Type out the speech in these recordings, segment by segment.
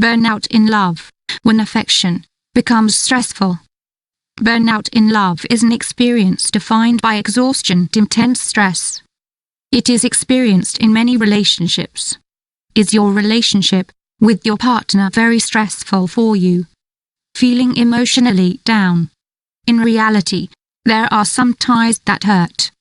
Burnout in love, when affection becomes stressful. Burnout in love is an experience defined by exhaustion and intense stress. It is experienced in many relationships. Is your relationship with your partner very stressful for you? Feeling emotionally down? In reality, there are some ties that hurt.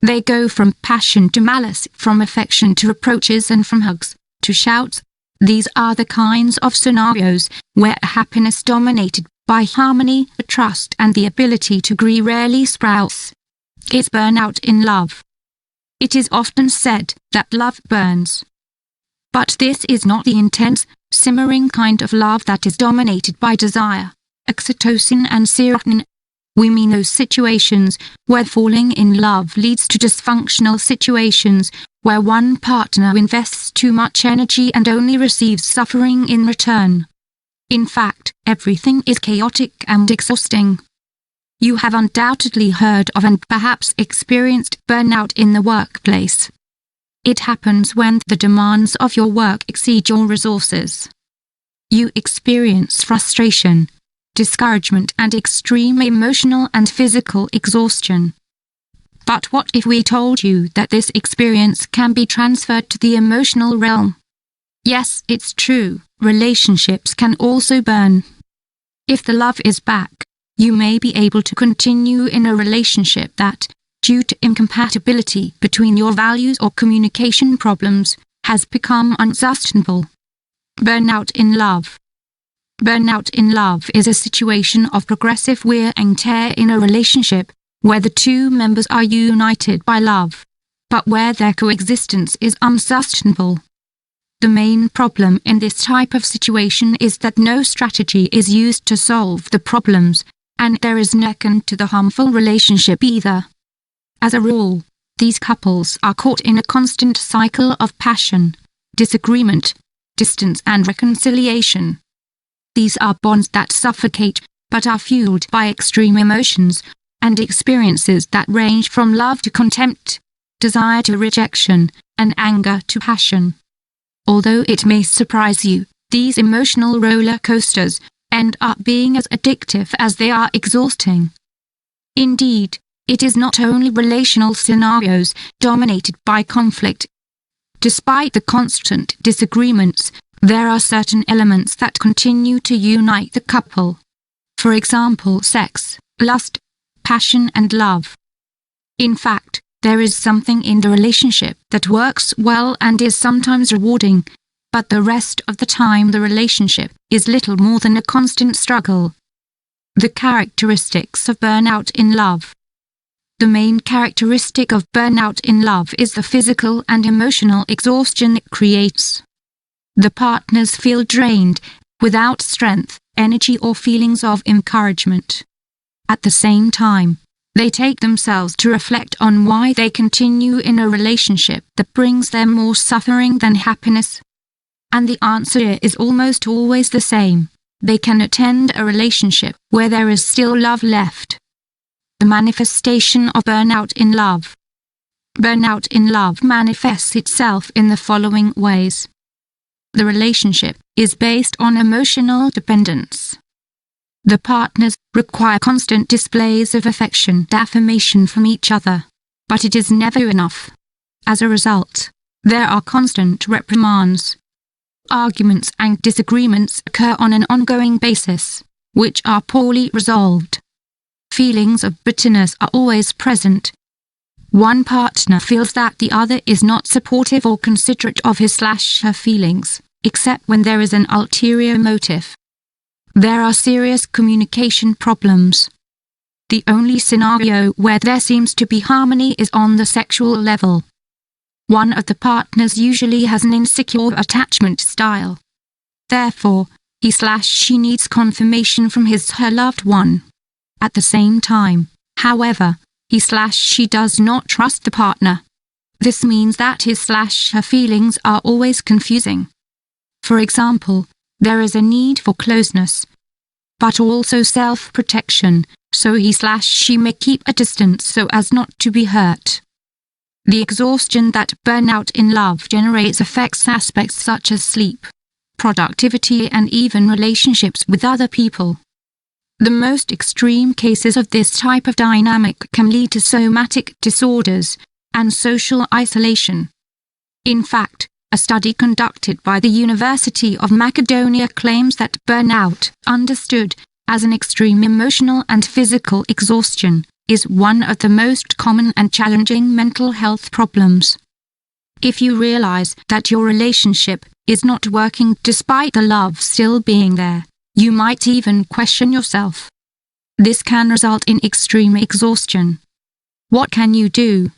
They go from passion to malice, from affection to reproaches, and from hugs to shouts. These are the kinds of scenarios where happiness dominated by harmony, trust, and the ability to agree rarely sprouts. It's burnout in love. It is often said that love burns. But this is not the intense, simmering kind of love that is dominated by desire, oxytocin and serotonin. We mean those situations where falling in love leads to dysfunctional situations, where one partner invests too much energy and only receives suffering in return. In fact, everything is chaotic and exhausting. You have undoubtedly heard of and perhaps experienced burnout in the workplace. It happens when the demands of your work exceed your resources. You experience frustration, discouragement, and extreme emotional and physical exhaustion. But what if we told you that this experience can be transferred to the emotional realm? Yes, it's true, relationships can also burn. If the love is back, you may be able to continue in a relationship that, due to incompatibility between your values or communication problems, has become unsustainable. Burnout in love. Burnout in love is a situation of progressive wear and tear in a relationship where the two members are united by love, but where their coexistence is unsustainable. The main problem in this type of situation is that no strategy is used to solve the problems, and there is no end to the harmful relationship either. As a rule, these couples are caught in a constant cycle of passion, disagreement, distance, and reconciliation. These are bonds that suffocate, but are fueled by extreme emotions and experiences that range from love to contempt, desire to rejection, and anger to passion. Although it may surprise you, these emotional roller coasters end up being as addictive as they are exhausting. Indeed, it is not only relational scenarios dominated by conflict. Despite the constant disagreements, there are certain elements that continue to unite the couple. For example, sex, lust, passion, and love. In fact, there is something in the relationship that works well and is sometimes rewarding, but the rest of the time the relationship is little more than a constant struggle. The characteristics of burnout in love. The main characteristic of burnout in love is the physical and emotional exhaustion it creates. The partners feel drained, without strength, energy, or feelings of encouragement. At the same time, they take themselves to reflect on why they continue in a relationship that brings them more suffering than happiness. And the answer is almost always the same: they can attend a relationship where there is still love left. The manifestation of burnout in love. Burnout in love manifests itself in the following ways. The relationship is based on emotional dependence. The partners require constant displays of affection and affirmation from each other, but it is never enough. As a result, there are constant reprimands. Arguments and disagreements occur on an ongoing basis, which are poorly resolved. Feelings of bitterness are always present. One partner feels that the other is not supportive or considerate of his/her feelings, except when there is an ulterior motive. There are serious communication problems. The only scenario where there seems to be harmony is on the sexual level. One of the partners usually has an insecure attachment style. Therefore, he/she needs confirmation from his/her loved one. At the same time, however, he/she does not trust the partner. This means that his/her feelings are always confusing. For example, there is a need for closeness, but also self-protection, so he/she may keep a distance so as not to be hurt. The exhaustion that burnout in love generates affects aspects such as sleep, productivity, and even relationships with other people. The most extreme cases of this type of dynamic can lead to somatic disorders and social isolation. In fact, a study conducted by the University of Macedonia claims that burnout, understood as an extreme emotional and physical exhaustion, is one of the most common and challenging mental health problems. If you realize that your relationship is not working despite the love still being there, you might even question yourself. This can result in extreme exhaustion. What can you do?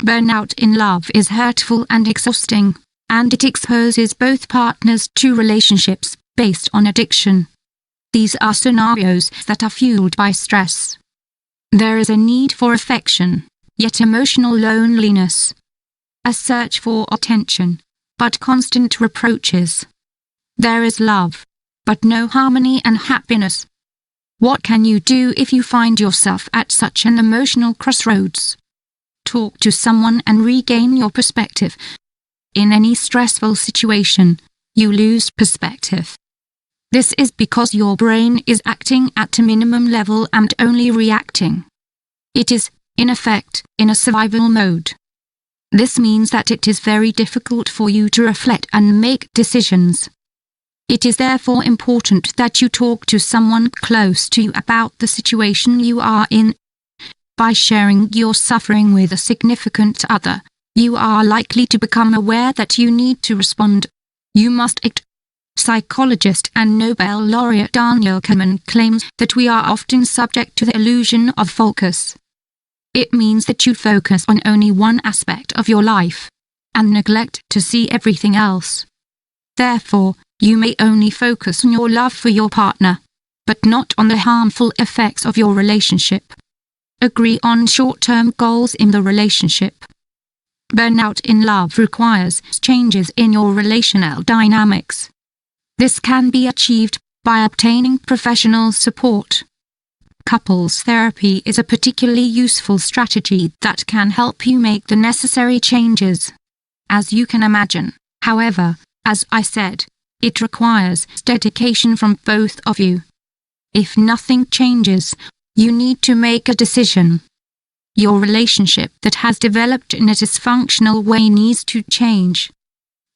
Burnout in love is hurtful and exhausting, and it exposes both partners to relationships based on addiction. These are scenarios that are fueled by stress. There is a need for affection, yet emotional loneliness. A search for attention, but constant reproaches. There is love, but no harmony and happiness. What can you do if you find yourself at such an emotional crossroads? Talk to someone and regain your perspective. In any stressful situation, you lose perspective. This is because your brain is acting at a minimum level and only reacting. It is, in effect, in a survival mode. This means that it is very difficult for you to reflect and make decisions. It is therefore important that you talk to someone close to you about the situation you are in. By sharing your suffering with a significant other, you are likely to become aware that you need to respond. You must act. Psychologist and Nobel laureate Daniel Kahneman claims that we are often subject to the illusion of focus. It means that you focus on only one aspect of your life, and neglect to see everything else. Therefore, you may only focus on your love for your partner, but not on the harmful effects of your relationship. Agree on short-term goals in the relationship. Burnout in love requires changes in your relational dynamics. This can be achieved by obtaining professional support. Couples therapy is a particularly useful strategy that can help you make the necessary changes. As you can imagine, however, as I said, it requires dedication from both of you. If nothing changes, you need to make a decision. Your relationship that has developed in a dysfunctional way needs to change.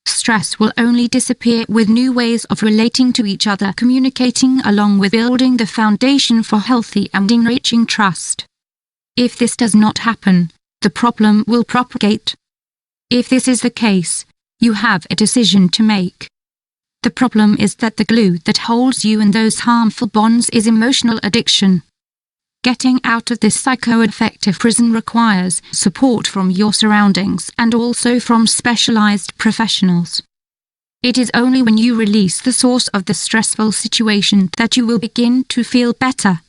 Stress will only disappear with new ways of relating to each other, communicating along with building the foundation for healthy and enriching trust. If this does not happen, the problem will propagate. If this is the case, you have a decision to make. The problem is that the glue that holds you in those harmful bonds is emotional addiction. Getting out of this psychoaffective prison requires support from your surroundings and also from specialized professionals. It is only when you release the source of the stressful situation that you will begin to feel better.